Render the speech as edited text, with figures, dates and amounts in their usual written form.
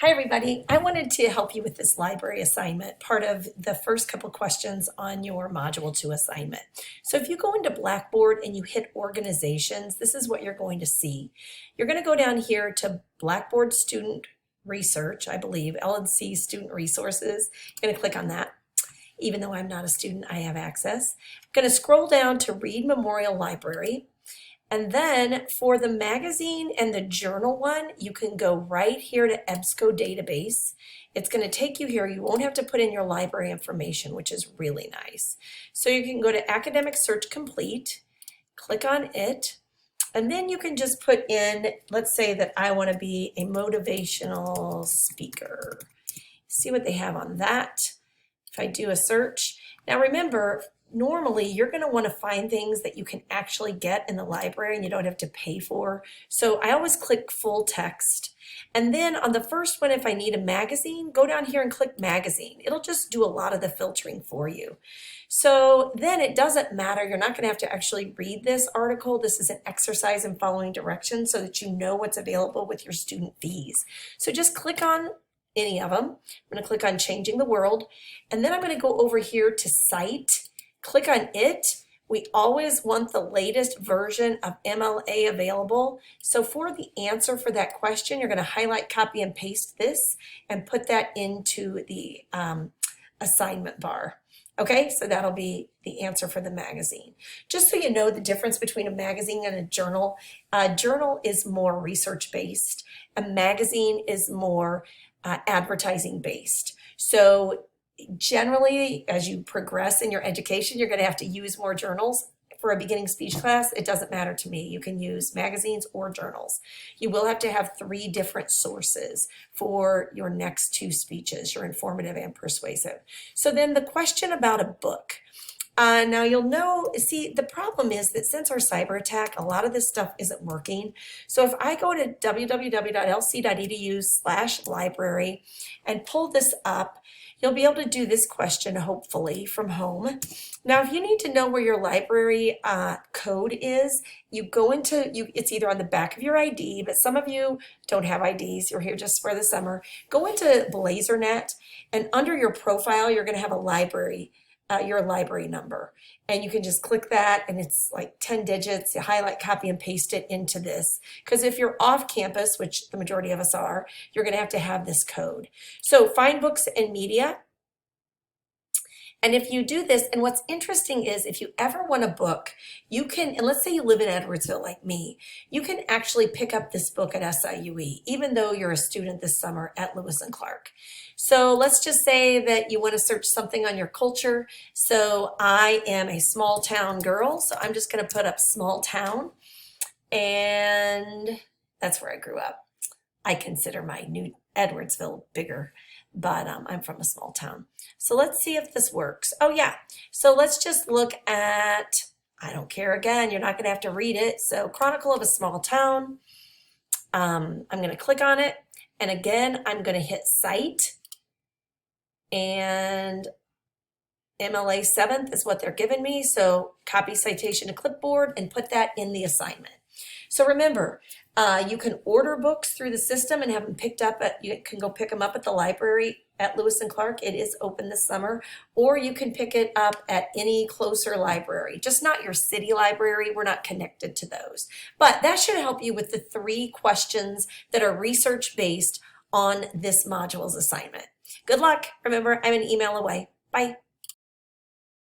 Hi, everybody. I wanted to help you with this library assignment, part of the first couple questions on your Module 2 assignment. So if you go into Blackboard and you hit Organizations, this is what you're going to see. You're going to go down here to Blackboard Student Research, I believe, L&C Student Resources. You're going to click on that. Even though I'm not a student, I have access. I'm going to scroll down to Read Memorial Library. And then for the magazine and the journal one, you can go right here to EBSCO database. It's going to take you here. You won't have to put in your library information, which is really nice. So you can go to Academic Search Complete, click on it, and then you can just put in, let's say that I want to be a motivational speaker. See what they have on that. If I do a search. Now remember, normally you're going to want to find things that you can actually get in the library and you don't have to pay for. So I always click full text. And then on the first one, if I need a magazine, go down here and click magazine. It'll just do a lot of the filtering for you. So then it doesn't matter. You're not going to have to actually read this article. This is an exercise in following directions so that you know what's available with your student fees. So just click on any of them. I'm going to click on Changing the World. And then I'm going to go over here to Cite. Click on it. We always want the latest version of MLA available. So for the answer for that question, you're going to highlight, copy, and paste this and put that into the assignment bar. Okay, so that'll be the answer for the magazine. Just so you know the difference between a magazine and a journal is more research-based. A magazine is more advertising-based. So generally, as you progress in your education, you're going to have to use more journals. For a beginning speech class, it doesn't matter to me. You can use magazines or journals. You will have to have 3 different sources for your next 2 speeches, your informative and persuasive. So then the question about a book. Now you'll know, see, the problem is that since our cyber attack, a lot of this stuff isn't working. So if I go to www.lc.edu/library and pull this up, you'll be able to do this question, hopefully, from home. Now, if you need to know where your library code is, you go into, it's either on the back of your ID, but some of you don't have IDs, you're here just for the summer. Go into BlazerNet, and under your profile, you're going to have a library, your library number. And you can just click that, and it's like 10 digits. You highlight, copy, and paste it into this. Because if you're off campus, which the majority of us are, you're going to have this code. So find books and media. And if you do this, and what's interesting is if you ever want a book, you can, and let's say you live in Edwardsville like me, you can actually pick up this book at SIUE, even though you're a student this summer at Lewis and Clark. So let's just say that you want to search something on your culture. So I am a small town girl, so I'm just going to put up small town, and that's where I grew up. I consider my new Edwardsville bigger, but I'm from a small town. So let's see if this works. Oh yeah, so let's just look at, I don't care, again, you're not going to have to read it. So Chronicle of a Small Town. I'm going to click on it, and again, I'm going to hit Cite, and MLA 7th is what they're giving me. So copy citation to clipboard and put that in the assignment. So remember, you can order books through the system and have them picked up you can go pick them up at the library at Lewis and Clark. It is open this summer, or you can pick it up at any closer library, just not your city library. We're not connected to those, but that should help you with the 3 questions that are research-based on this module's assignment. Good luck. Remember, I'm an email away. Bye.